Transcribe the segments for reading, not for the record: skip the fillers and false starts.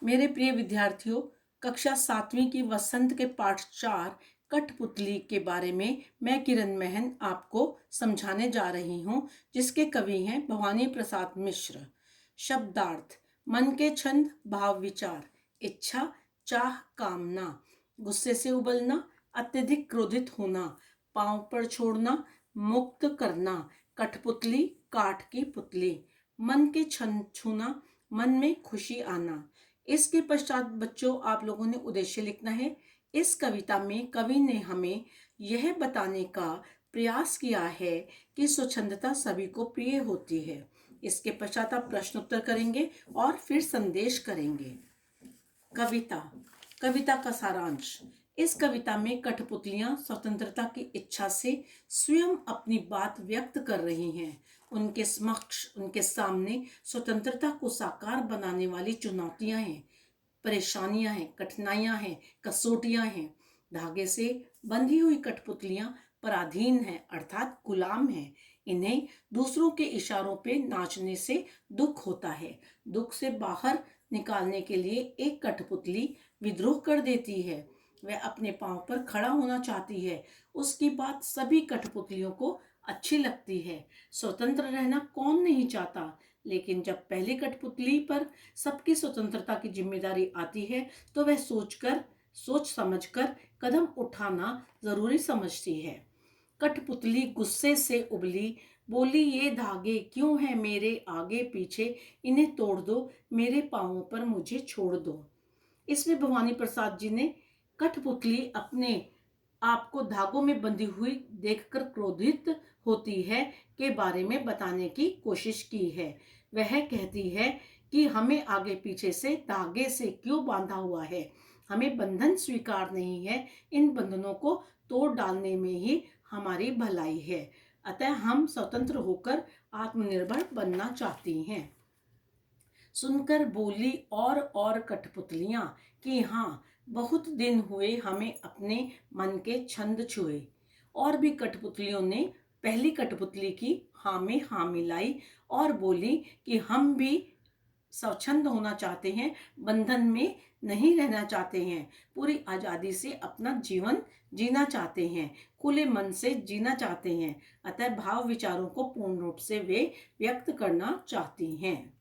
मेरे प्रिय विद्यार्थियों, कक्षा 7वीं की वसंत के पाठ 4 कठपुतली के बारे में मैं किरण महन आपको समझाने जा रही हूँ, जिसके कवि हैं भवानी प्रसाद मिश्र। शब्दार्थ: मन के छंद, भाव विचार, इच्छा, चाह, कामना, गुस्से से उबलना, अत्यधिक क्रोधित होना, पांव पर छोड़ना, मुक्त करना, कठपुतली, काठ की पुतली, मन के छंद छूना, मन में खुशी आना। इसके पश्चात बच्चों आप लोगों ने उद्देश्य लिखना है। इस कविता में कवि ने हमें यह बताने का प्रयास किया है कि स्वच्छंदता सभी को प्रिय होती है। इसके पश्चात आप प्रश्न उत्तर करेंगे और फिर संदेश करेंगे। कविता कविता का सारांश: इस कविता में कठपुतलियां स्वतंत्रता की इच्छा से स्वयं अपनी बात व्यक्त कर रही हैं। उनके समक्ष, उनके सामने स्वतंत्रता को साकार बनाने वाली चुनौतियां हैं, परेशानियां हैं, कठिनाइयां हैं, कसौटियां हैं। धागे से बंधी हुई कठपुतलियां पराधीन हैं, अर्थात गुलाम हैं। इन्हें दूसरों के इशारों पे नाचने से दुख होता है। दुख से बाहर निकालने के लिए एक कठपुतली विद्रोह कर देती है। वह अपने पांव पर खड़ा होना चाहती है। उसकी बात सभी कठपुतलियों को अच्छी लगती है। स्वतंत्र रहना कौन नहीं चाहता, लेकिन जब पहली कठपुतली पर सबकी स्वतंत्रता की जिम्मेदारी आती है तो वह सोच समझकर कदम उठाना जरूरी समझती है। कठपुतली गुस्से से उबली, बोली, ये धागे क्यों हैं मेरे आगे पीछे, इन्हें तोड़ दो, मेरे पांवों पर मुझे छोड़ दो। इसमें भवानी प्रसाद जी ने कठपुतली अपने आप को धागों में बंधी हुई देखकर क्रोधित होती है के बारे में बताने की कोशिश की है। वह कहती है कि हमें आगे पीछे से धागे से क्यों बांधा हुआ है, हमें बंधन स्वीकार नहीं है, इन बंधनों को तोड़ डालने में ही हमारी भलाई है। अतः हम स्वतंत्र होकर आत्मनिर्भर बनना चाहती हैं। सुनकर बोली और कठपुतलियां कि हाँ, बहुत दिन हुए हमें अपने मन के छंद छुए। और भी कठपुतलियों ने पहली कठपुतली की हाँ में हाँ मिलाई और बोली कि हम भी स्वच्छंद होना चाहते हैं, बंधन में नहीं रहना चाहते हैं, पूरी आजादी से अपना जीवन जीना चाहते हैं, खुले मन से जीना चाहते हैं। अतः भाव विचारों को पूर्ण रूप से वे व्यक्त करना चाहती हैं।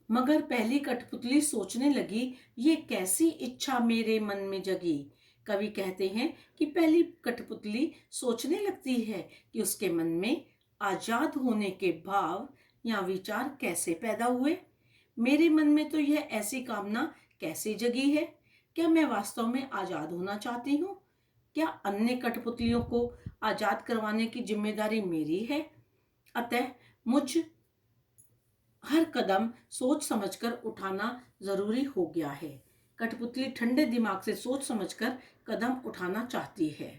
मगर पहली कठपुतली सोचने लगी, ये कैसी इच्छा मेरे मन में जगी। कवि कहते हैं कि पहली कठपुतली सोचने लगती है कि उसके मन में आजाद होने के भाव या विचार कैसे पैदा हुए। मेरे मन में तो यह ऐसी कामना कैसे जगी है? क्या मैं वास्तव में आजाद होना चाहती हूँ? क्या अन्य कठपुतलियों को आजाद करवाने की जिम्मेदारी मेरी है? अतः मुझ हर कदम सोच समझकर उठाना जरूरी हो गया है। कठपुतली ठंडे दिमाग से सोच समझकर कदम उठाना चाहती है।